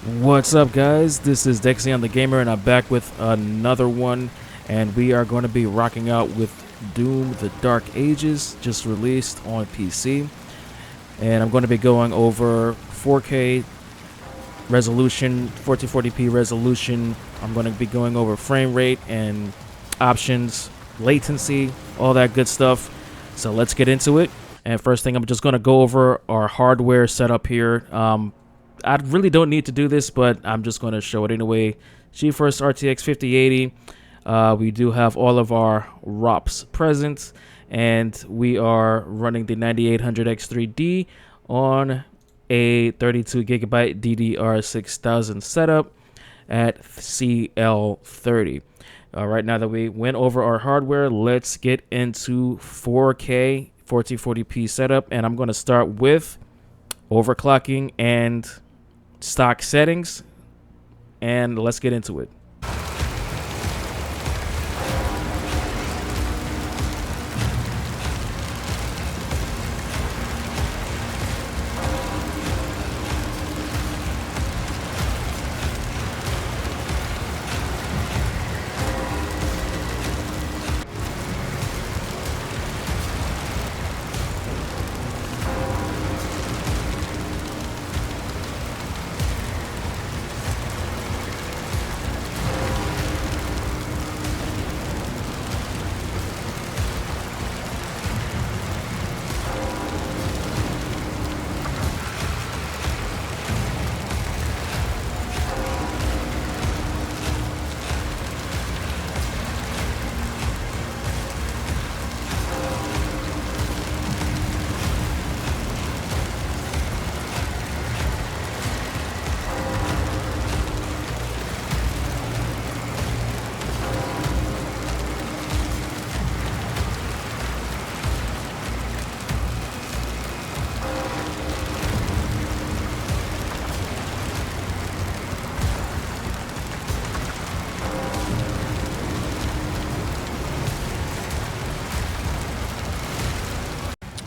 What's up, guys? This is Dexy on the Gamer, and I'm back with another one, and we are going to be rocking out with Doom: The Dark Ages, just released on PC. And I'm going to be going over 4K resolution, 1440p resolution. I'm going to be going over frame rate and options, latency, all that good stuff. So let's get into it. And first thing, I'm just going to go over our hardware setup here. I really don't need to do this, but I'm just going to show it anyway. GeForce RTX 5080. We do have all of our ROPs present, and we are running the 9800X3D on a 32 gigabyte DDR6000 setup at CL30. Right now that we went over our hardware, let's get into 4K 1440p setup, and I'm going to start with overclocking and stock settings, and let's get into it.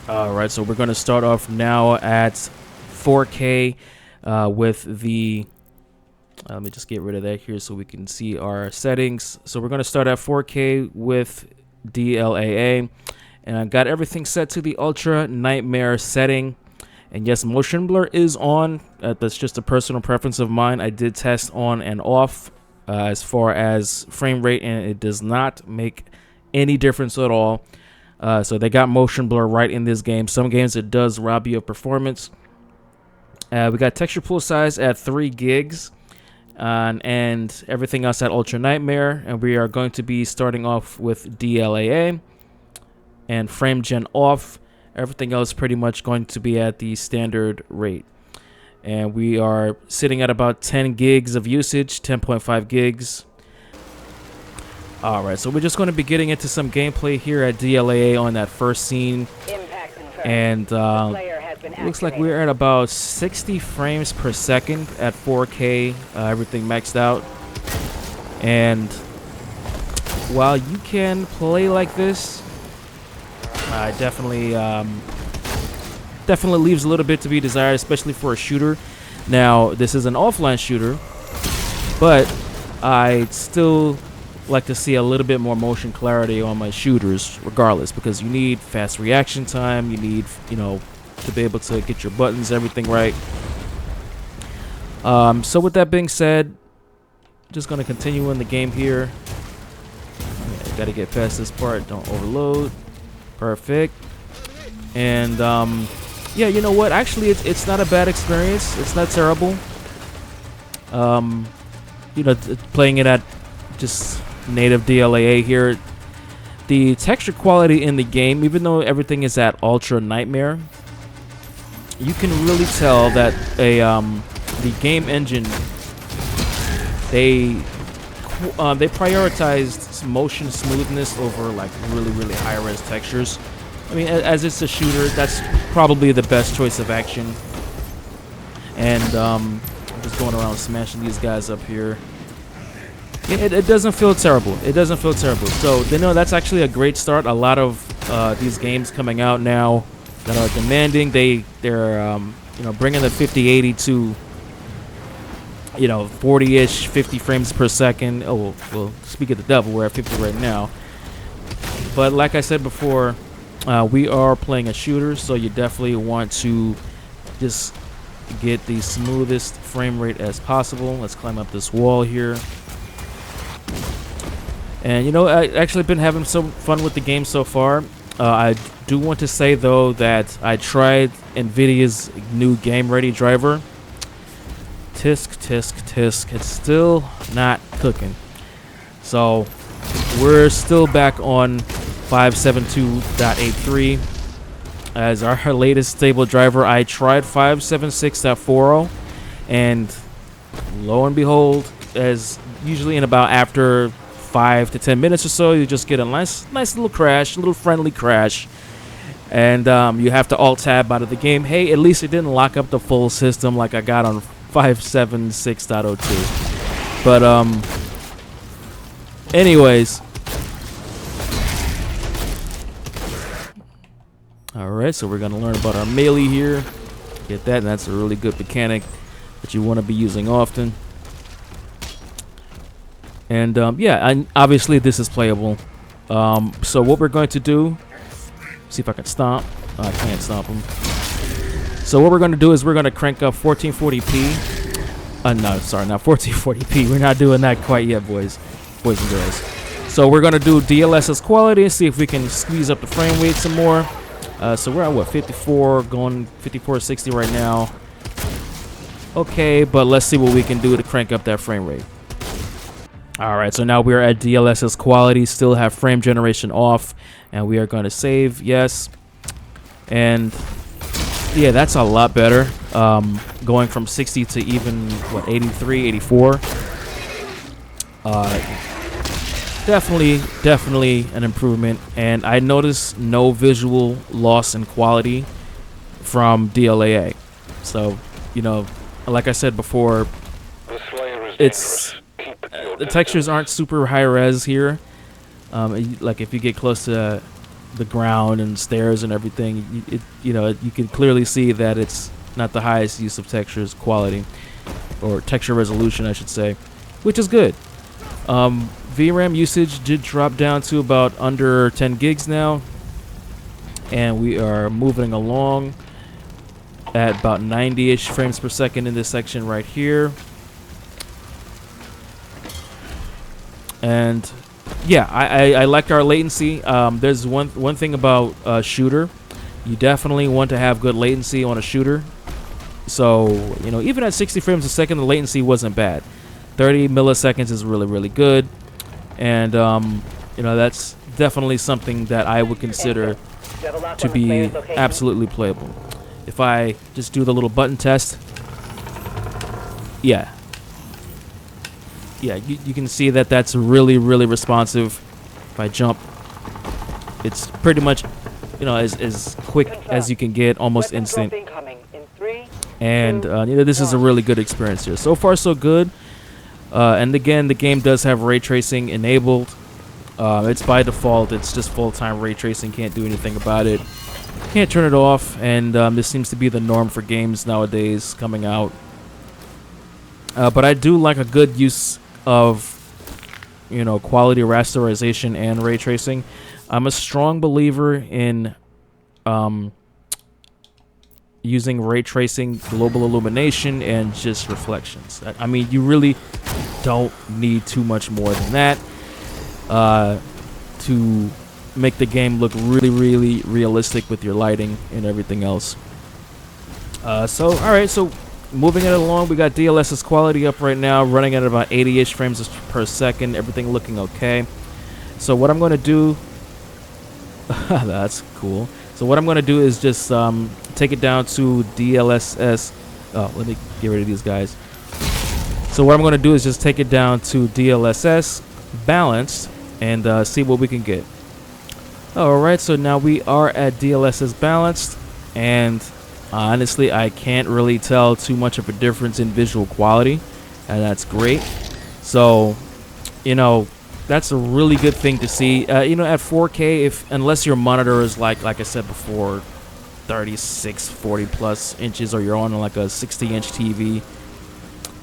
Alright, so we're going to start off now at 4K with the... let me just get rid of that here so we can see our settings. So we're going to start at 4K with DLAA. And I got everything set to the Ultra Nightmare setting. And yes, motion blur is on. That's just a personal preference of mine. I did test on and off as far as frame rate, and it does not make any difference at all. So they got motion blur right in this game. Some games it does rob you of performance. We got texture pool size at 3 gigs and everything else at Ultra Nightmare. And we are going to be starting off with DLAA and Framgen off. Everything else pretty much going to be at the standard rate. And we are sitting at about 10 gigs of usage, 10.5 gigs. Alright, so we're just going to be getting into some gameplay here at DLAA on that first scene. And looks like we're at about 60 frames per second at 4K, everything maxed out. And while you can play like this, definitely leaves a little bit to be desired, especially for a shooter. Now, this is an offline shooter, but I still like to see a little bit more motion clarity on my shooters regardless, because you need fast reaction time, you need, you know, to be able to get your buttons, everything right. So with that being said, just going to continue in the game here. Got to get past this part, don't overload. Perfect. And yeah, you know what, actually it's not a bad experience, it's not terrible. You know, playing it at just native DLAA here, the texture quality in the game, even though everything is at Ultra Nightmare, you can really tell that the game engine, they prioritized motion smoothness over like really high-res textures. I mean, as it's a shooter, that's probably the best choice of action. And I'm just going around smashing these guys up here. It doesn't feel terrible. It doesn't feel terrible. So, you know, that's actually a great start. A lot of these games coming out now that are demanding, they're you know, bringing the 5080 to you know, 40-ish, 50 frames per second. Oh, well, speak of the devil, we're at 50 right now. But like I said before, we are playing a shooter, so you definitely want to just get the smoothest frame rate as possible. Let's climb up this wall here. And, you know, I actually been having some fun with the game so far. I do want to say, though, that I tried NVIDIA's new Game Ready driver. Tisk, tisk, tisk. It's still not cooking. So we're still back on 572.83 as our latest stable driver. I tried 576.40, and lo and behold, as usually in about after 5 to 10 minutes or so, you just get a nice little crash, a little friendly crash, and you have to alt tab out of the game. Hey, at least it didn't lock up the full system like I got on 576.02. But anyways, all right, so we're gonna learn about our melee here. Get that, and that's a really good mechanic that you want to be using often. And yeah, obviously this is playable. So what we're going to do, see if I can stomp. Oh, I can't stomp him. So what we're going to do is we're going to crank up 1440p. No, sorry, not 1440p. We're not doing that quite yet, boys and girls. So we're going to do DLSS Quality and see if we can squeeze up the frame rate some more. So we're at what, 54, going 5460 right now. Okay, but let's see what we can do to crank up that frame rate. All right, so now we're at DLSS Quality, still have frame generation off, and we are going to save, yes. And yeah, that's a lot better. Going from 60 to even, what, 83, 84. Definitely an improvement. And I noticed no visual loss in quality from DLAA. So, you know, like I said before, it's... the textures aren't super high res here. Like if you get close to the ground and stairs and everything, you know, you can clearly see that it's not the highest use of textures quality, or texture resolution, I should say, which is good. VRAM usage did drop down to about under 10 gigs now, and we are moving along at about 90-ish frames per second in this section right here. And yeah, I like our latency. There's one thing about shooter. You definitely want to have good latency on a shooter. So, you know, even at 60 frames a second, the latency wasn't bad. 30 milliseconds is really good. And, you know, that's definitely something that I would consider to be absolutely playable. If I just do the little button test, yeah, you can see that that's really responsive. If I jump, it's pretty much, you know, as quick as you can get, almost instant. And you know, this is a really good experience here. So far, so good. And again, the game does have ray tracing enabled. It's by default. It's just full-time ray tracing. Can't do anything about it. Can't turn it off. And this seems to be the norm for games nowadays coming out. But I do like a good use of, you know, quality rasterization and ray tracing. I'm a strong believer in using ray tracing, global illumination, and just reflections. I mean, you really don't need too much more than that to make the game look really realistic with your lighting and everything else. So all right, so moving it along, we got DLSS Quality up right now, running at about 80-ish frames per second. Everything looking okay. So what I'm going to do, that's cool. So what I'm going to do is just take it down to DLSS. Oh, let me get rid of these guys. So what I'm going to do is just take it down to DLSS balanced and see what we can get. All right, so now we are at DLSS balanced, and honestly, I can't really tell too much of a difference in visual quality, and that's great. So, you know, that's a really good thing to see. You know, at 4K, unless your monitor is like I said before, 36, 40 plus inches, or you're on like a 60-inch TV,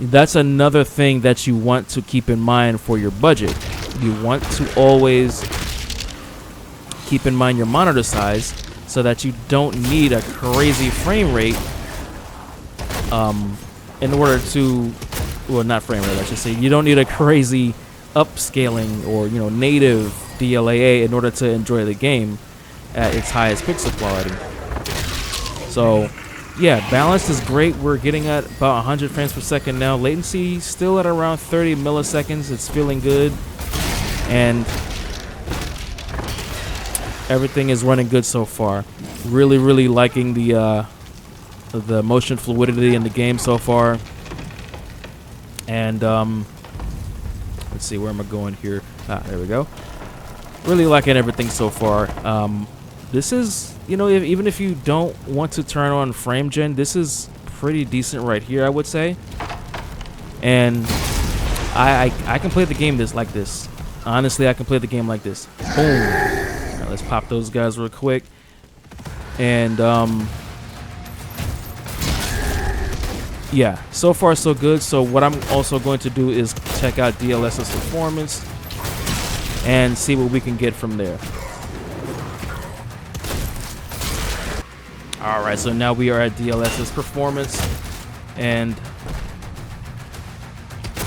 that's another thing that you want to keep in mind for your budget. You want to always keep in mind your monitor size so that you don't need a crazy frame rate in order to, well, not frame rate, I should say. You don't need a crazy upscaling or, you know, native DLAA in order to enjoy the game at its highest pixel quality. So yeah, balance is great. We're getting at about 100 frames per second now. Latency still at around 30 milliseconds. It's feeling good, and everything is running good so far. Really liking the motion fluidity in the game so far. And let's see, where am I going here? There we go. Really liking everything so far. This is, you know, even if you don't want to turn on Framegen, this is pretty decent right here, I would say. And I can play the game like this. Honestly, I can play the game like this. Boom. Now let's pop those guys real quick. And yeah, so far so good. So what I'm also going to do is check out DLSS Performance and see what we can get from there. All right, so now we are at DLSS Performance, and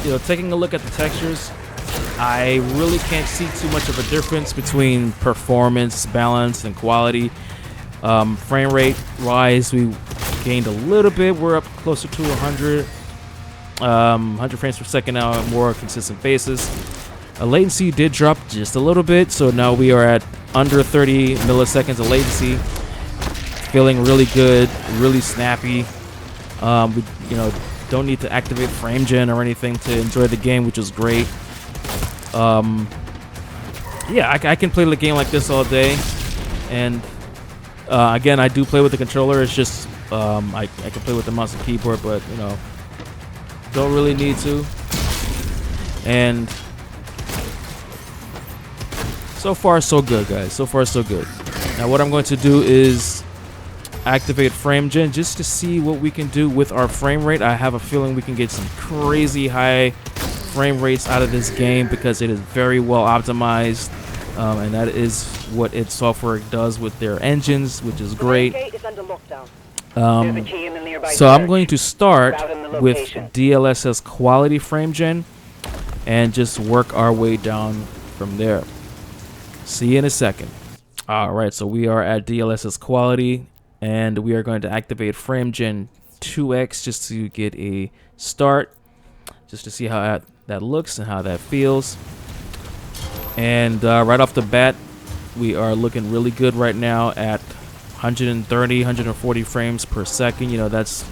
you know, taking a look at the textures, I really can't see too much of a difference between performance, balance, and quality. Frame rate wise, we gained a little bit. We're up closer to 100 frames per second now on a more consistent basis. Latency did drop just a little bit, so now we are at under 30 milliseconds of latency. Feeling really good, really snappy. We, you know, don't need to activate Framegen or anything to enjoy the game, which is great. Yeah, I can play the game like this all day. And again, I do play with the controller. It's just I can play with the mouse and keyboard, but you know, don't really need to. And so far so good, guys. So far so good. Now what I'm going to do is activate Framegen just to see what we can do with our frame rate. I have a feeling we can get some crazy high frame rates out of this game because it is very well optimized, and that is what its software does with their engines, which is great. So I'm going to start with DLSS Quality Framegen and just work our way down from there. See you in a second. All right, so we are at DLSS Quality, and we are going to activate Framegen 2X just to get a start, just to see how that looks and how that feels. And right off the bat, we are looking really good right now at 130, 140 frames per second. You know, that's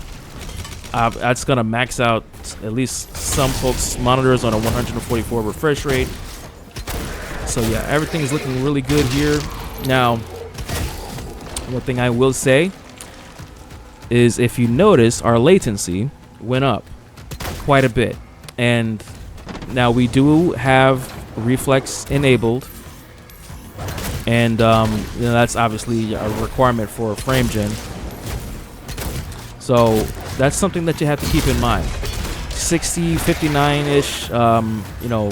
gonna max out at least some folks' monitors on a 144 refresh rate. So yeah, everything is looking really good here. Now, one thing I will say is, if you notice, our latency went up quite a bit, and now we do have reflex enabled, and you know, that's obviously a requirement for Framegen. So that's something that you have to keep in mind. 60, 59-ish, you know,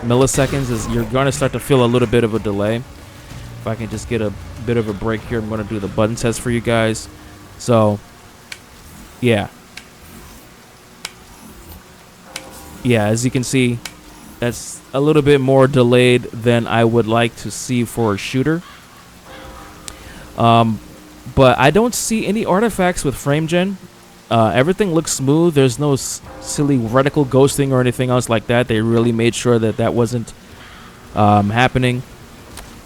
milliseconds is, you're going to start to feel a little bit of a delay. If I can just get a bit of a break here, I'm going to do the button test for you guys. So yeah, as you can see, that's a little bit more delayed than I would like to see for a shooter. But I don't see any artifacts with Framegen. Everything looks smooth. There's no silly reticle ghosting or anything else like that. They really made sure that that wasn't happening.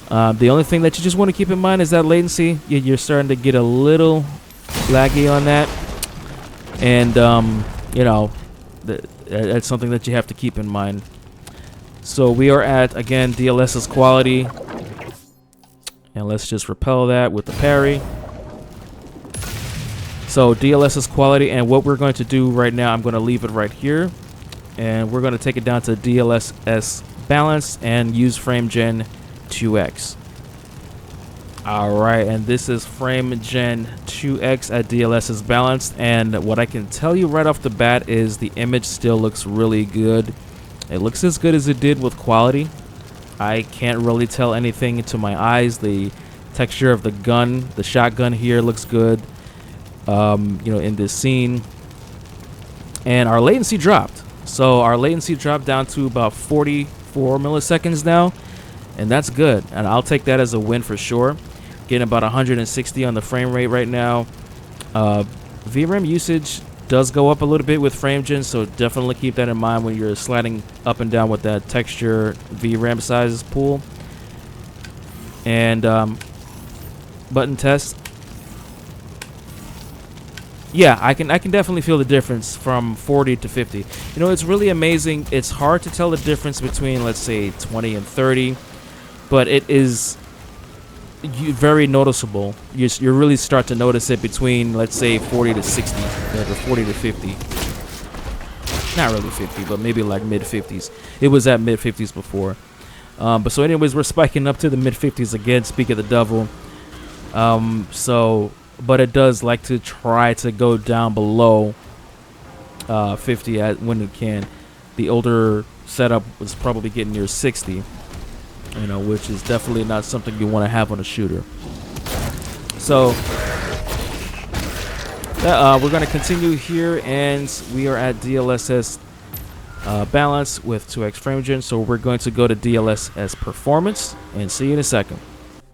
The only thing that you just want to keep in mind is that latency. You're starting to get a little laggy on that, and you know, that's something that you have to keep in mind. So we are at, again, DLSS Quality, and let's just repel that with the parry. So DLSS Quality, and what we're going to do right now, I'm going to leave it right here, and we're going to take it down to DLSS Balance and use Framegen 2X. Alright, and this is Framegen 2X at DLSS balanced, and what I can tell you right off the bat is the image still looks really good. It looks as good as it did with quality. I can't really tell anything to my eyes. The texture of the gun, the shotgun here looks good, you know, in this scene. And our latency dropped. So our latency dropped down to about 44 milliseconds now, and that's good. And I'll take that as a win for sure. Getting about 160 on the frame rate right now. VRAM usage does go up a little bit with Framegen, so definitely keep that in mind when you're sliding up and down with that texture VRAM size pool. And button test. Yeah, I can definitely feel the difference from 40 to 50. You know, it's really amazing. It's hard to tell the difference between, let's say, 20 and 30, but it is very noticeable. You really start to notice it between, let's say, 40 to 60, or 40 to 50. Not really 50, but maybe like mid 50s. It was at mid 50s before. But so anyways, we're spiking up to the mid 50s again, speak of the devil. But it does like to try to go down below 50 when it can. The older setup was probably getting near 60. You know, which is definitely not something you want to have on a shooter. So we're going to continue here, and we are at DLSS balance with 2x Framegen. So we're going to go to DLSS performance and see you in a second.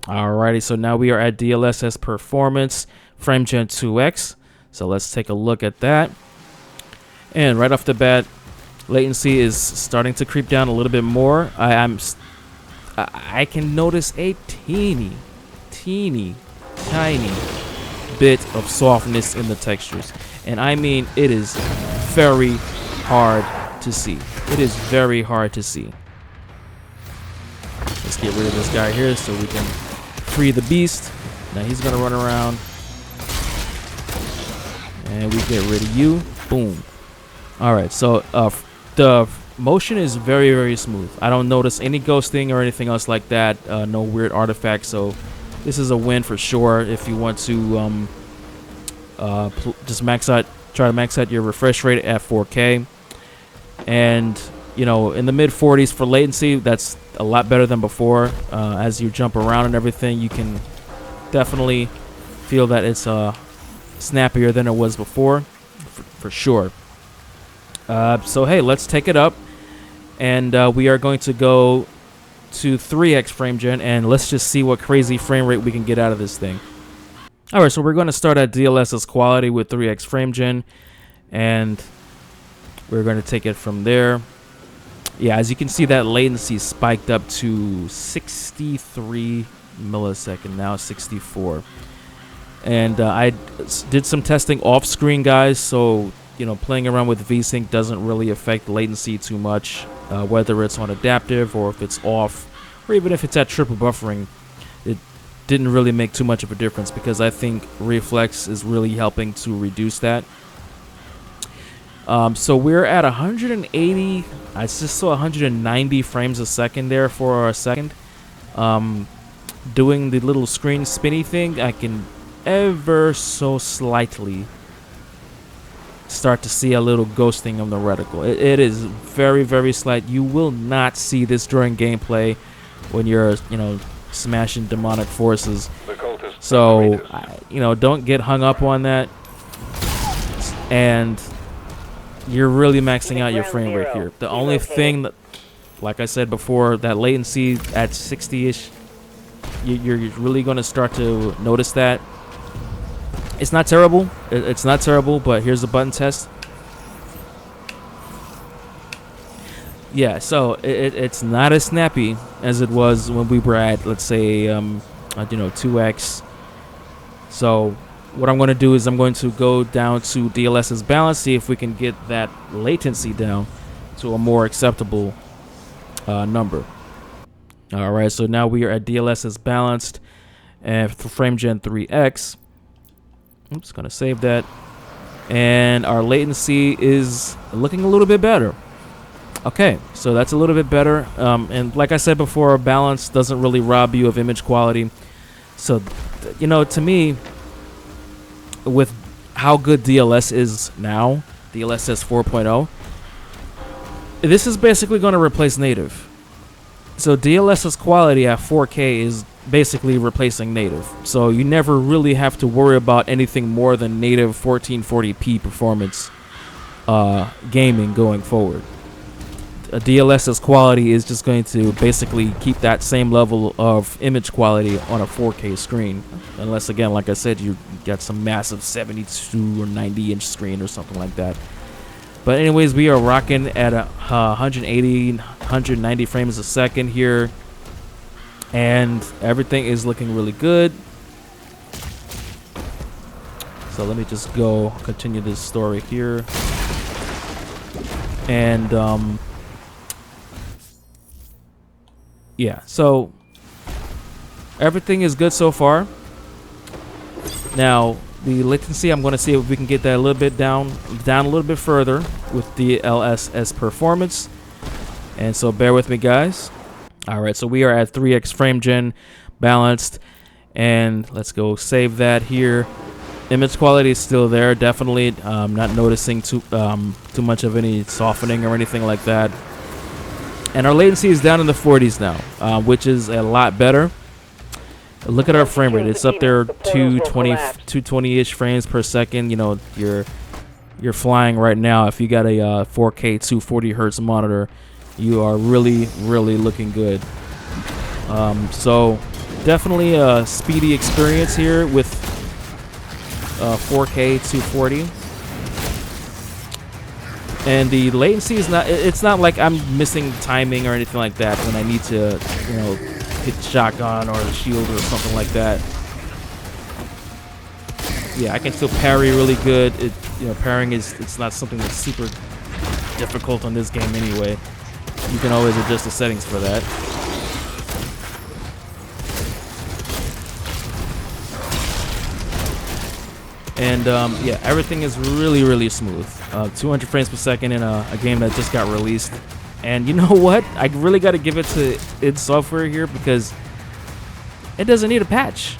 Alrighty, so now we are at DLSS performance Framegen 2x. So let's take a look at that. And right off the bat, latency is starting to creep down a little bit more. I can notice a teeny tiny bit of softness in the textures, and I mean it is very hard to see. It is very hard to see. Let's get rid of this guy here so we can free the beast. Now he's gonna run around, and we get rid of you. Boom. All right, so the motion is very, very smooth. I don't notice any ghosting or anything else like that. No weird artifacts. So this is a win for sure. If you want to just try to max out your refresh rate at 4K, and you know, in the mid 40s for latency, that's a lot better than before. As you jump around and everything, you can definitely feel that it's snappier than it was before, for sure. So hey, let's take it up, and we are going to go to 3x Framegen, and let's just see what crazy frame rate we can get out of this thing. Alright, so we're going to start at DLSS Quality with 3x Framegen, and we're going to take it from there. Yeah, as you can see, that latency spiked up to 63 millisecond, now 64. And I did some testing off screen, guys, so you know, playing around with VSync doesn't really affect latency too much, whether it's on adaptive or if it's off, or even if it's at triple buffering. It didn't really make too much of a difference because I think Reflex is really helping to reduce that. So we're at 180. I just saw 190 frames a second there for a second. Doing the little screen spinny thing, I can ever so slightly start to see a little ghosting on the reticle. It is very, very slight. You will not see this during gameplay when you're, you know, smashing demonic forces. So, you know, don't get hung up on that. And you're really maxing out your frame rate here. The only thing that, like I said before, that latency at 60-ish, you're really going to start to notice that. It's not terrible. It's not terrible, but here's the button test. Yeah, so it's not as snappy as it was when we were at, let's say, you know, 2x. So what I'm going to do is I'm going to go down to DLSS balance, see if we can get that latency down to a more acceptable number. All right, so now we are at DLSS balanced and for Framegen 3x. I'm just going to save that. And our latency is looking a little bit better. Okay, so that's a little bit better. And like I said before, balance doesn't really rob you of image quality. So, you know, to me, with how good DLS is now, DLSS 4.0, this is basically going to replace native. So DLSS quality at 4K is basically replacing native. So you never really have to worry about anything more than native 1440p performance gaming going forward. A DLSS quality is just going to basically keep that same level of image quality on a 4K screen. Unless, again, like I said, you got some massive 72 or 90 inch screen or something like that. But anyways, we are rocking at 180, 190 frames a second here. And everything is looking really good. So let me just go continue this story here. And yeah, so everything is good so far. Now the latency, I'm going to see if we can get that a little bit down a little bit further with the DLSS performance. And so bear with me, guys. All right, so we are at 3x Framegen balanced, and let's go save that here. Image quality is still there, definitely. Not noticing too much of any softening or anything like that. And our latency is down in the 40s now, which is a lot better. Look at our frame rate; it's up there 220-ish frames per second. You know, you're flying right now. If you got a 4K 240 hertz monitor, you are really looking good. So definitely a speedy experience here with 4K 240. And the latency is it's not like I'm missing timing or anything like that when I need to, you know, hit shotgun or shield or something like that. Yeah, I can still parry really good. You know, parrying it's not something that's super difficult on this game anyway. You can always adjust the settings for that. And yeah, everything is really smooth. 200 frames per second in a game that just got released. And you know what? I really got to give it to id Software here because it doesn't need a patch.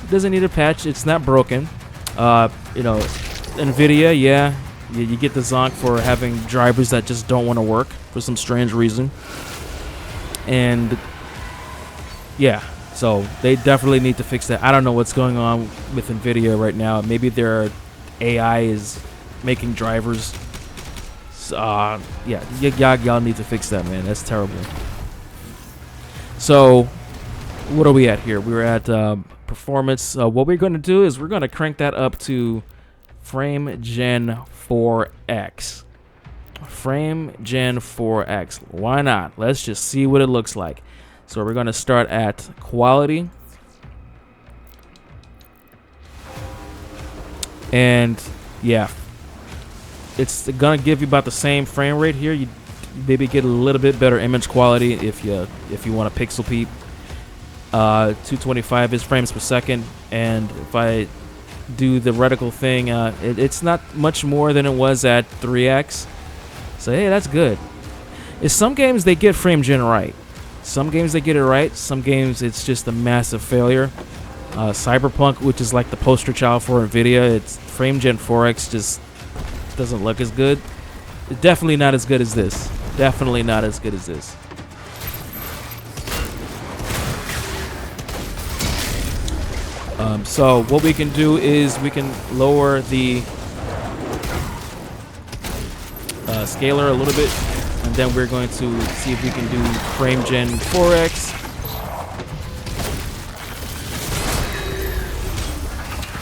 It doesn't need a patch. It's not broken. You know, NVIDIA, yeah, you get the zonk for having drivers that just don't want to work for some strange reason. And yeah, so they definitely need to fix that. I don't know what's going on with NVIDIA right now. Maybe their AI is making drivers. Yeah, y'all need to fix that, man. That's terrible. So what are we at here? We're at performance. What we're going to do is we're going to crank that up to Framegen 4X. Framegen 4X. Why not? Let's just see what it looks like. So we're going to start at quality. And yeah, it's going to give you about the same frame rate here. You maybe get a little bit better image quality if you want to pixel peep. 225 is frames per second, and if I do the reticle thing, it's not much more than it was at 3x. So hey, that's good. In some games they get Framegen right. Some games they get it right. Some games it's just a massive failure. Cyberpunk, which is like the poster child for NVIDIA, it's Framegen 4X just doesn't look as good. It's definitely not as good as this. Definitely not as good as this. So what we can do is we can lower the scaler a little bit, and then we're going to see if we can do Framegen 4X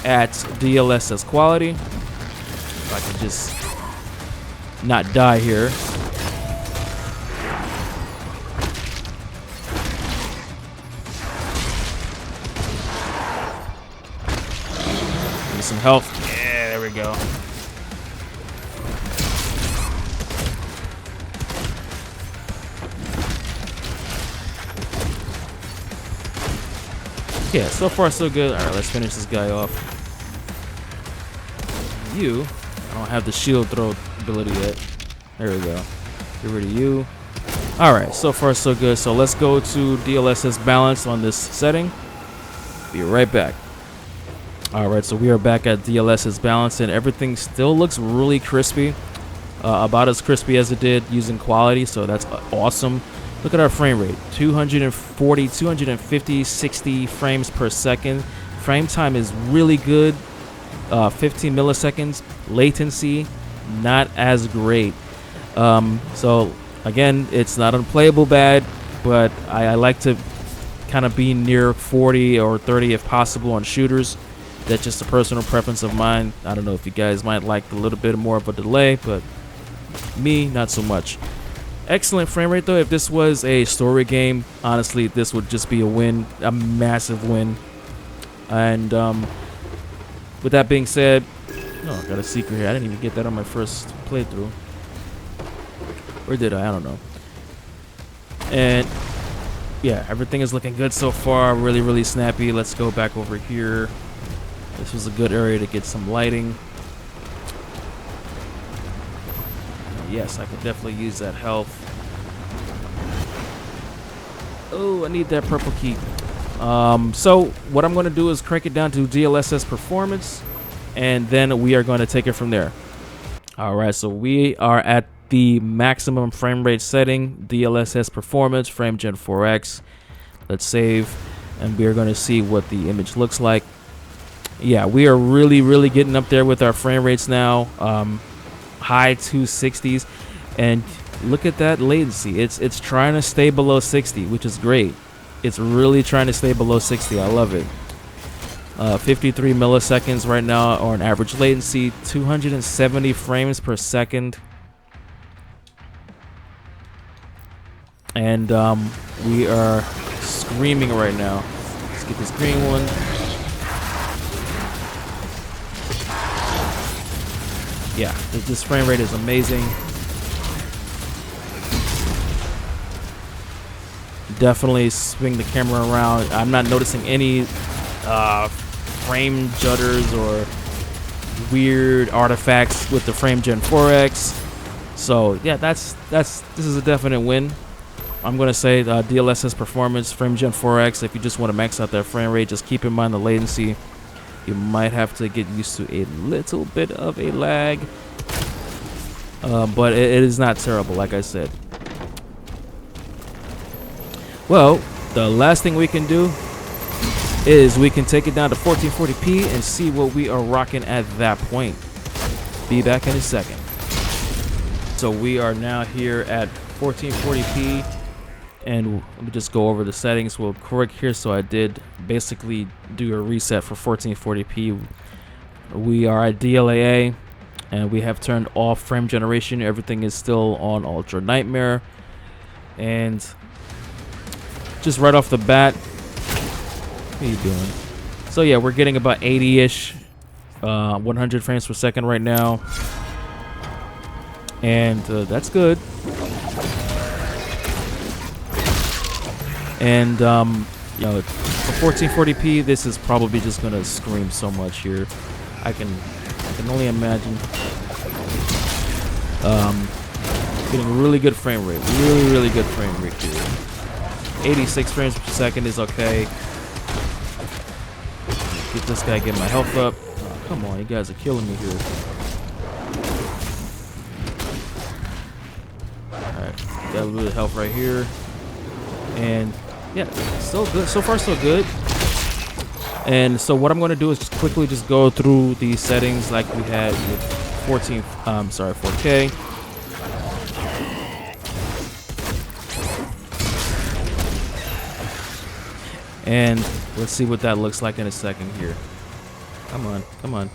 at DLSS quality. If I can just not die here. Give me some health. Yeah, there we go. Yeah, so far so good. Alright, let's finish this guy off. You, I don't have the shield throw ability yet. There we go. Get rid of you. Alright, so far so good. So let's go to DLSS balance on this setting. Be right back. All right, so we are back at DLSS balance, and everything still looks really crispy, about as crispy as it did using quality, so that's awesome. Look at our frame rate, 240, 250, 60 frames per second. Frame time is really good, 15 milliseconds. Latency, not as great. So again, it's not unplayable bad, but I like to kind of be near 40 or 30 if possible on shooters. That's just a personal preference of mine. I don't know if you guys might like a little bit more of a delay, but me, not so much. Excellent frame rate though. If this was a story game, honestly, this would just be a win, a massive win. And with that being said, oh, I got a secret here. I didn't even get that on my first playthrough. Or did I? I don't know. And yeah, everything is looking good so far. Really, really snappy. Let's go back over here. This was a good area to get some lighting. Yes, I could definitely use that health. Oh, I need that purple key. So what I'm going to do is crank it down to DLSS performance, and then we are going to take it from there. All right, so we are at the maximum frame rate setting, DLSS performance, Framgen 4X. Let's save, and we are going to see what the image looks like. Yeah, we are really, really getting up there with our frame rates now. High 260s, and look at that latency. It's trying to stay below 60, which is great. It's really trying to stay below 60. I love it. 53 milliseconds right now on average latency, 270 frames per second. And we are screaming right now. Let's get this green one. Yeah, this frame rate is amazing. Definitely swing the camera around. I'm not noticing any frame judders or weird artifacts with the Framgen 4X. So yeah, this is a definite win. I'm gonna say DLSS performance, Framgen 4X. If you just want to max out that frame rate, just keep in mind the latency. You might have to get used to a little bit of a lag, but it is not terrible, like I said. Well, the last thing we can do is we can take it down to 1440p and see what we are rocking at that point. Be back in a second. So we are now here at 1440p, and let me just go over the settings real quick here. So I did basically do a reset for 1440p. We are at DLAA, and we have turned off frame generation. Everything is still on Ultra Nightmare. And just right off the bat, what are you doing? So yeah, we're getting about 80-ish, 100 frames per second right now. And that's good. And you know, for 1440p, this is probably just gonna scream so much here. I can only imagine. Getting really good frame rate, really good frame rate here. 86 frames per second is okay. Get this guy, get my health up. Oh, come on, you guys are killing me here. Alright, got a little bit of health right here. And yeah, still good. So far, so good. And so what I'm going to do is just quickly just go through the settings like we had with 4K. And let's see what that looks like in a second here. Come on, come on.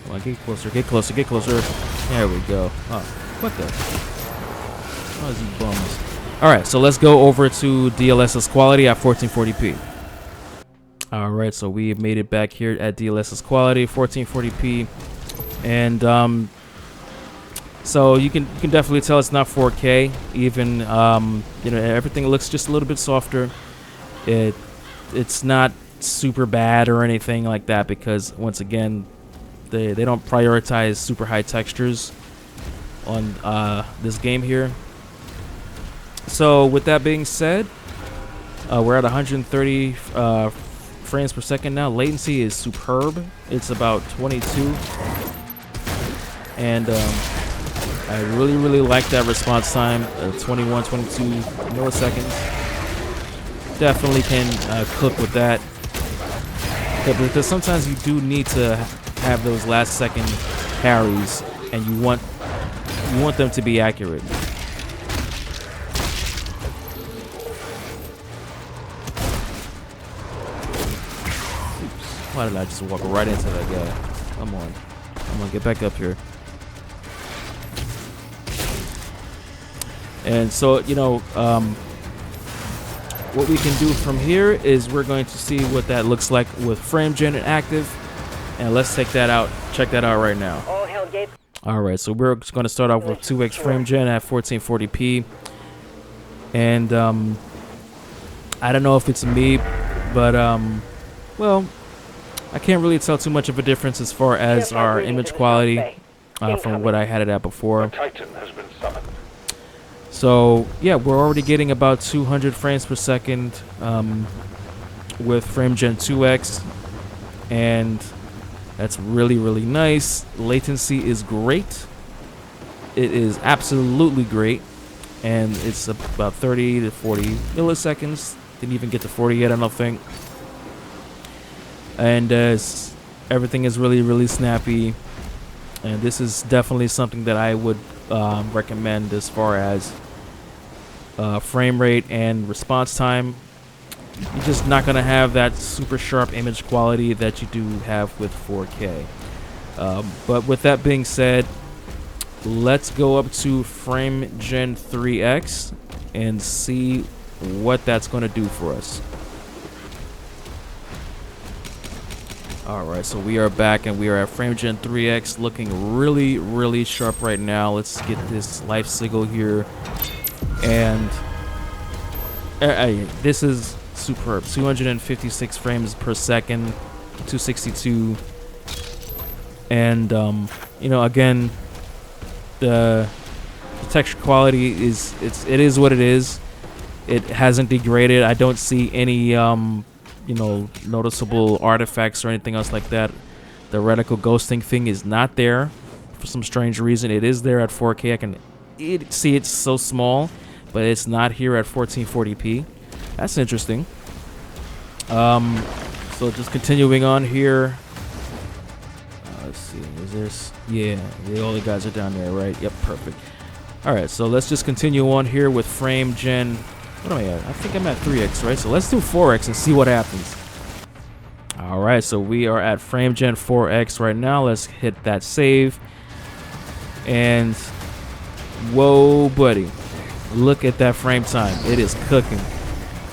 Come on, get closer, get closer, get closer. There we go. Oh, what the? Oh, these bums. Alright, so let's go over to DLSS Quality at 1440p. Alright, so we have made it back here at DLSS Quality, 1440p. And so you can definitely tell it's not 4K. Even you know, everything looks just a little bit softer. It's not super bad or anything like that, because once again, they don't prioritize super high textures on this game here. So with that being said, We're at 130 frames per second now. Latency is superb. It's about 22. And I really like that response time, 21, 22 milliseconds. Definitely can cook with that. Because sometimes you do need to have those last second carries, and you want them to be accurate. Why did I just walk right into that guy? Come on. I'm gonna get back up here. And so, you know, what we can do from here is we're going to see what that looks like with Framegen active. And let's take that out, check that out right now. All right, so we're going to start off with 2x Framegen at 1440p. And I don't know if it's me, but well, I can't really tell too much of a difference as far as our image quality from what I had it at before. So yeah, we're already getting about 200 frames per second with Framegen 2x, and that's really nice. Latency is great. It is absolutely great, and it's about 30 to 40 milliseconds. Didn't even get to 40 yet, I don't think. And everything is really snappy, and this is definitely something that I would recommend as far as frame rate and response time. You're just not going to have that super sharp image quality that you do have with 4K. But with that being said, let's go up to Framegen 3x and see what that's going to do for us. Alright, so we are back and we are at Framegen 3x, looking really sharp right now. Let's get this life signal here. And this is superb. 256 frames per second, 262. And you know, again, the texture quality is it is what it is. It hasn't degraded. I don't see any you know, noticeable artifacts or anything else like that. The reticle ghosting thing is not there for some strange reason. It is there at 4K. I can see it's so small, but it's not here at 1440p. That's interesting. So just continuing on here. Let's see, is this? Yeah, all the guys are down there, right? Yep, perfect. All right, so let's just continue on here with Framegen. What am I at? I think I'm at 3x, right? So let's do 4x and see what happens. All right, so we are at Framegen 4x right now. Let's hit that save. And whoa, buddy. Look at that frame time. It is cooking.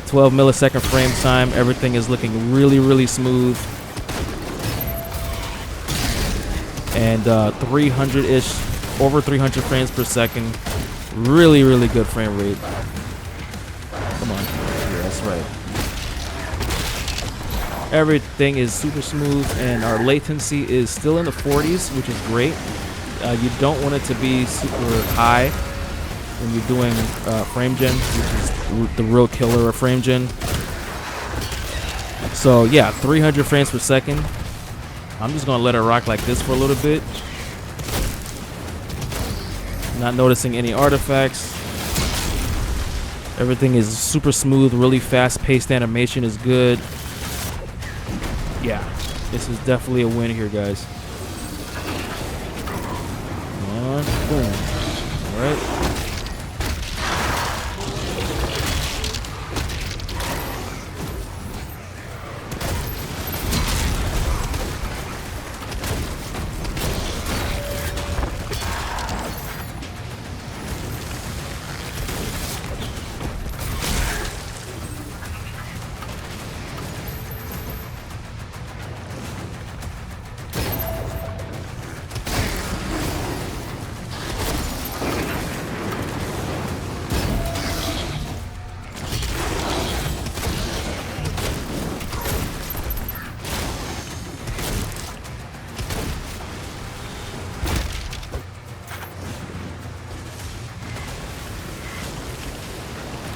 12 millisecond frame time. Everything is looking really smooth. And 300-ish, over 300 frames per second. Really good frame rate. Come on. Yeah, that's right. Everything is super smooth, and our latency is still in the 40s, which is great. You don't want it to be super high when you're doing Framegen, which is the real killer of Framegen. So yeah, 300 frames per second. I'm just gonna let it rock like this for a little bit. Not noticing any artifacts. Everything is super smooth, really fast-paced animation is good. Yeah, this is definitely a win here, guys. Come on, boom. All right.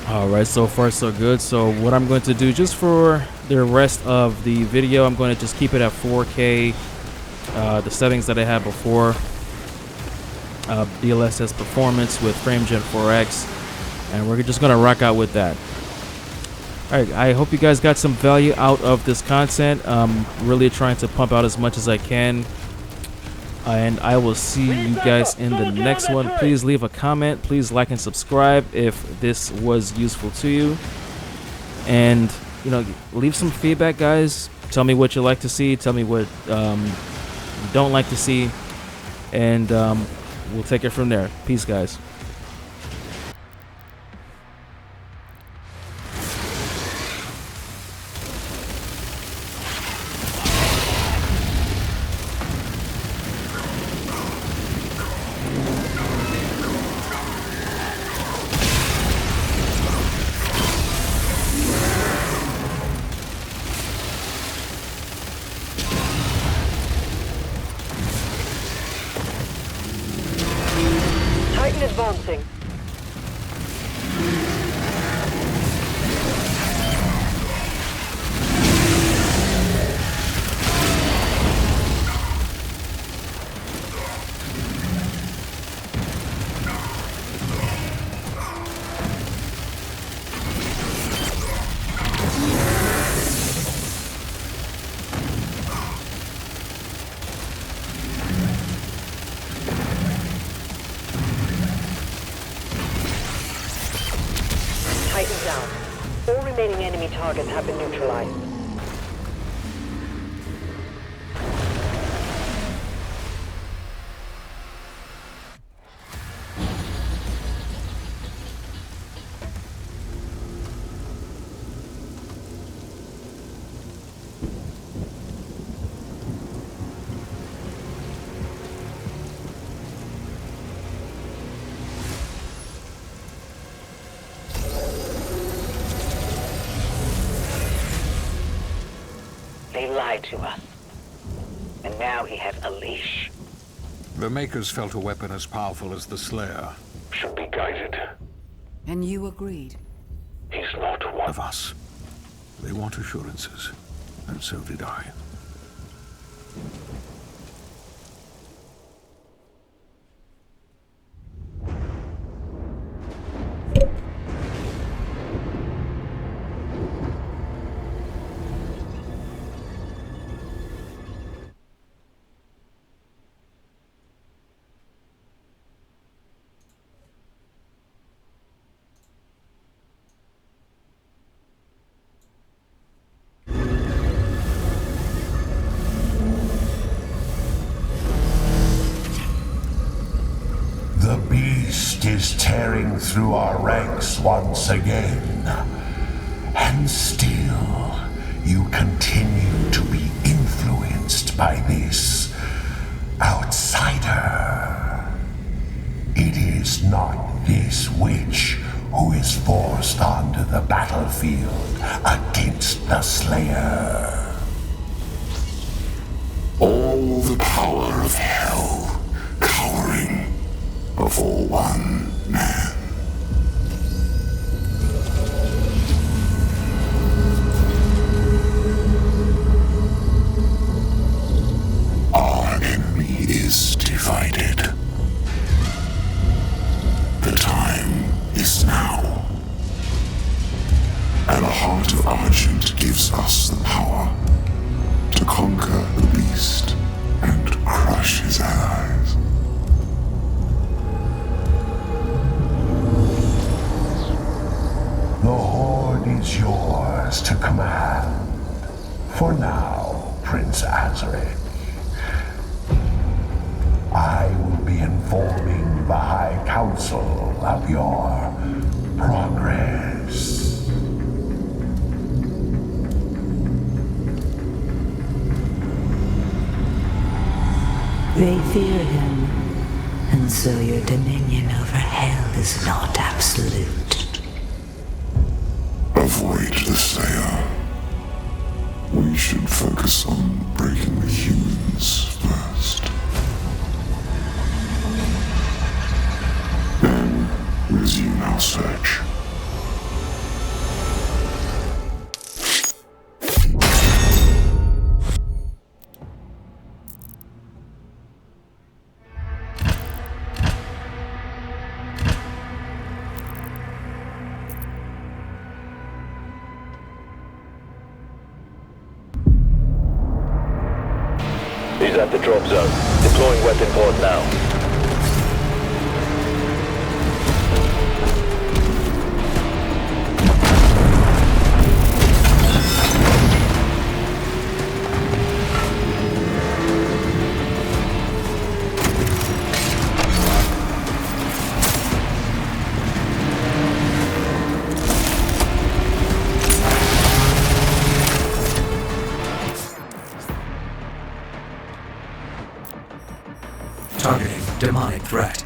Alright, so far so good. So what I'm going to do just for the rest of the video, I'm going to just keep it at 4K, the settings that I had before, DLSS performance with Framegen 4X, and we're just going to rock out with that. Alright, I hope you guys got some value out of this content. Really trying to pump out as much as I can. And I will see you guys in the next one. Please leave a comment. Please like and subscribe if this was useful to you. And, you know, leave some feedback, guys. Tell me what you like to see. Tell me what you don't like to see. And we'll take it from there. Peace, guys. Advancing. Titan down. All remaining enemy targets have been neutralized. They lied to us. And now he has a leash. The Makers felt a weapon as powerful as the Slayer should be guided. And you agreed? He's not one of us. They want assurances, and so did I. The beast is tearing through our ranks once again. And still, you continue to be influenced by this outsider. It is not this witch who is forced onto the battlefield against the Slayer. All the power of hell cowering before one man. Our enemy is divided. The time is now. And the heart of Argent gives us the power to conquer the beast and crush his allies. The Horde is yours to command. For now, Prince Asrock. I will be informing the High Council of your progress. They fear him, and so your dominion over hell is not absolute. Avoid the Slayer. We should focus on breaking the humans first. Then resume our search. at the drop zone. Deploying weapon pod now. Targeting demonic threat.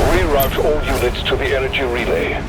Reroute all units to the energy relay.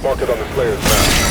Mark it on the Slayer's map.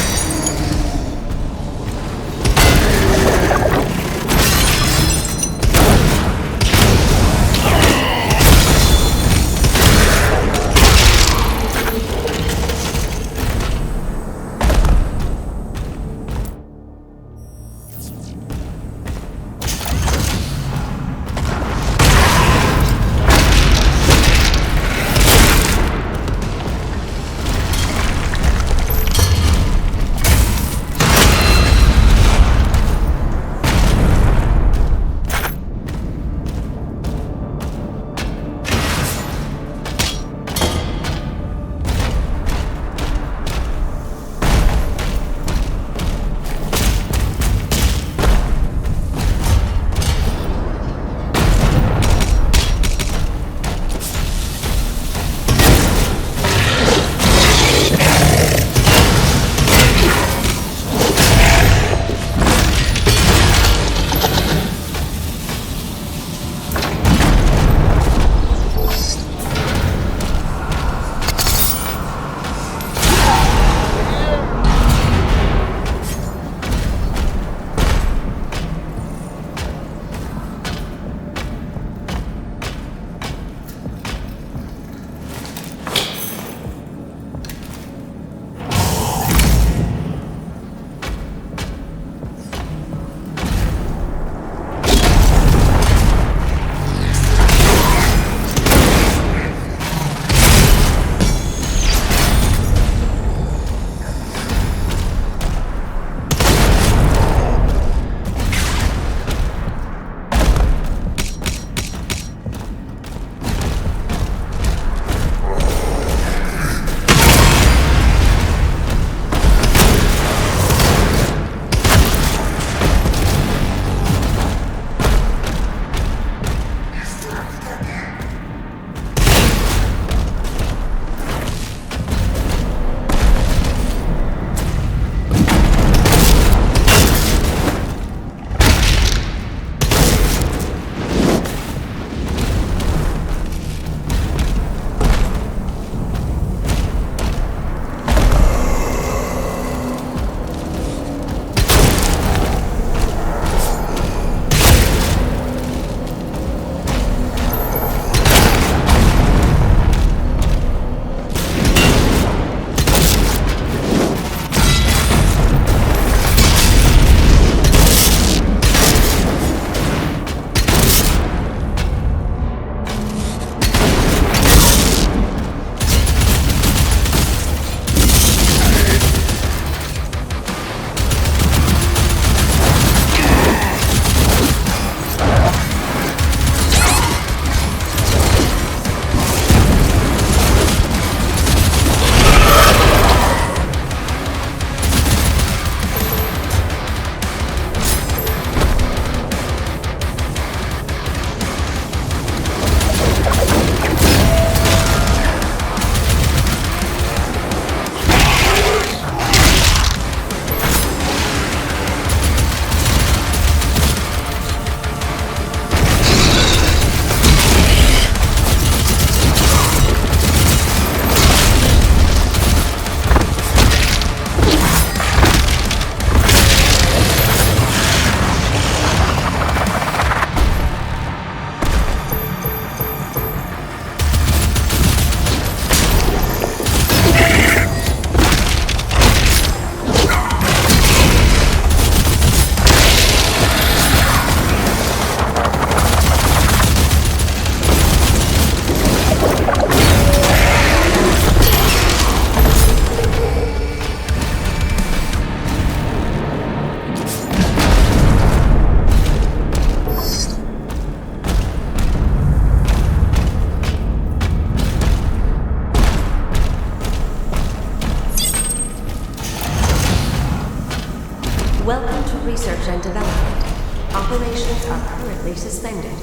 Welcome to Research and Development. Operations are currently suspended.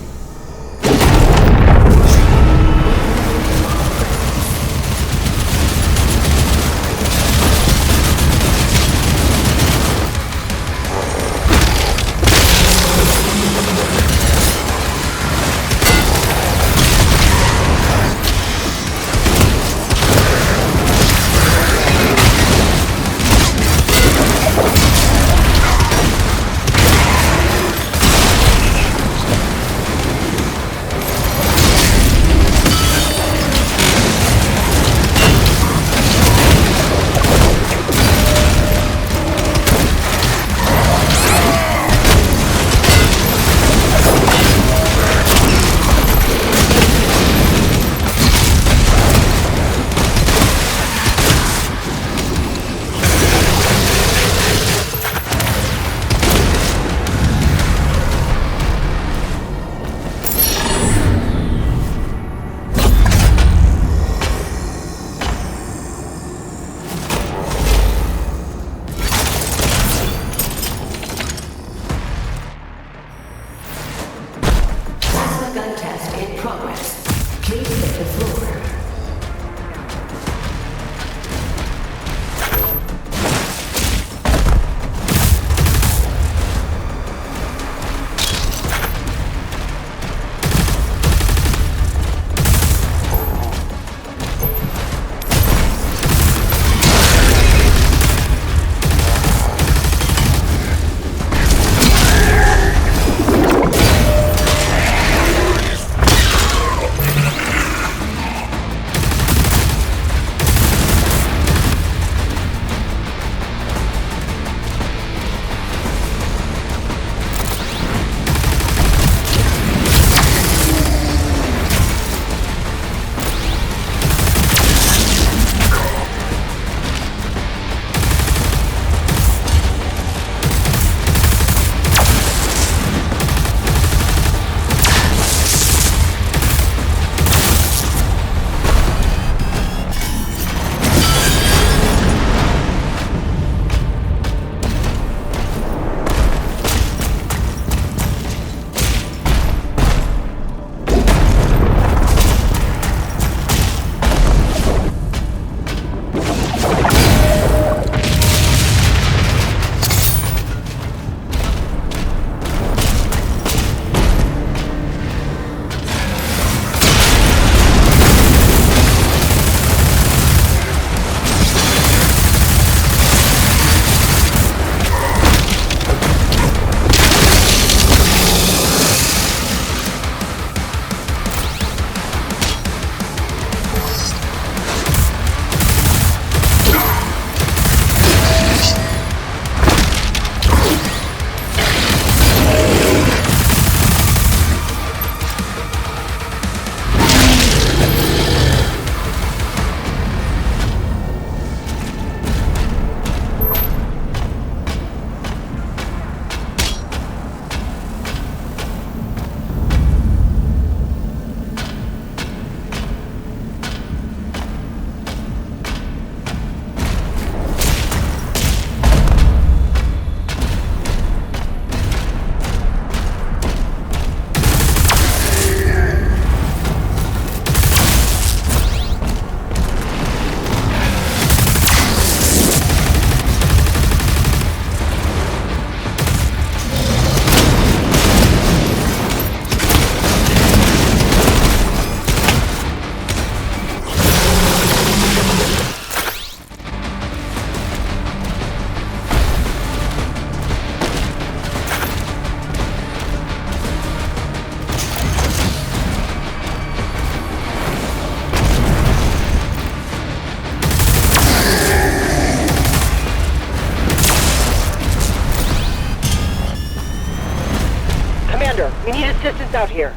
assistance out here.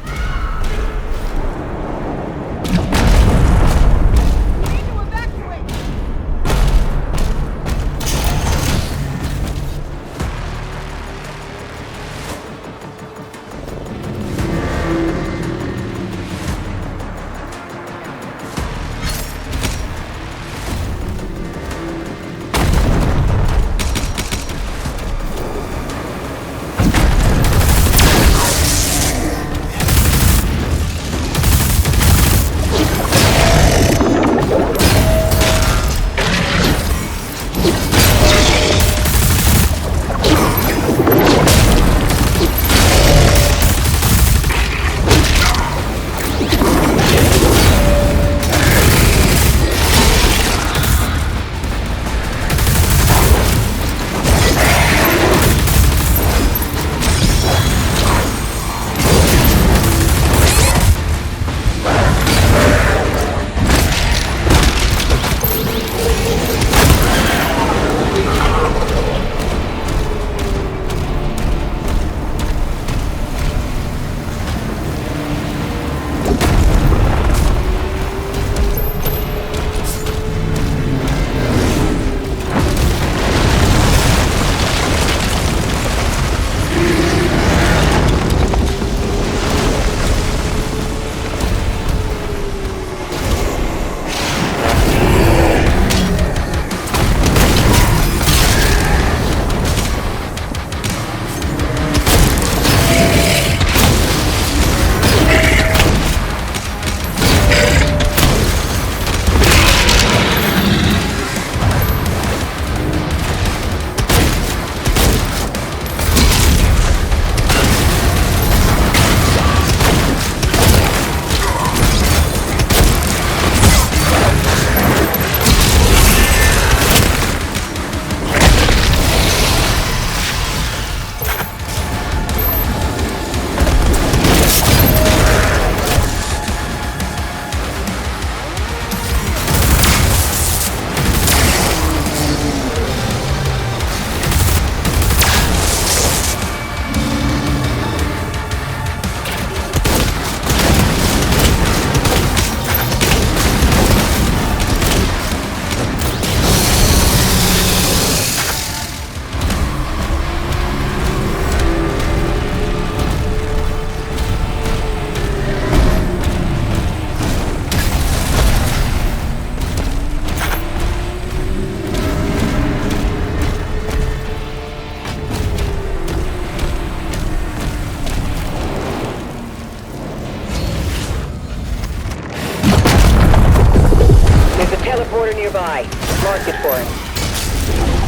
Teleporter nearby. Mark it for him.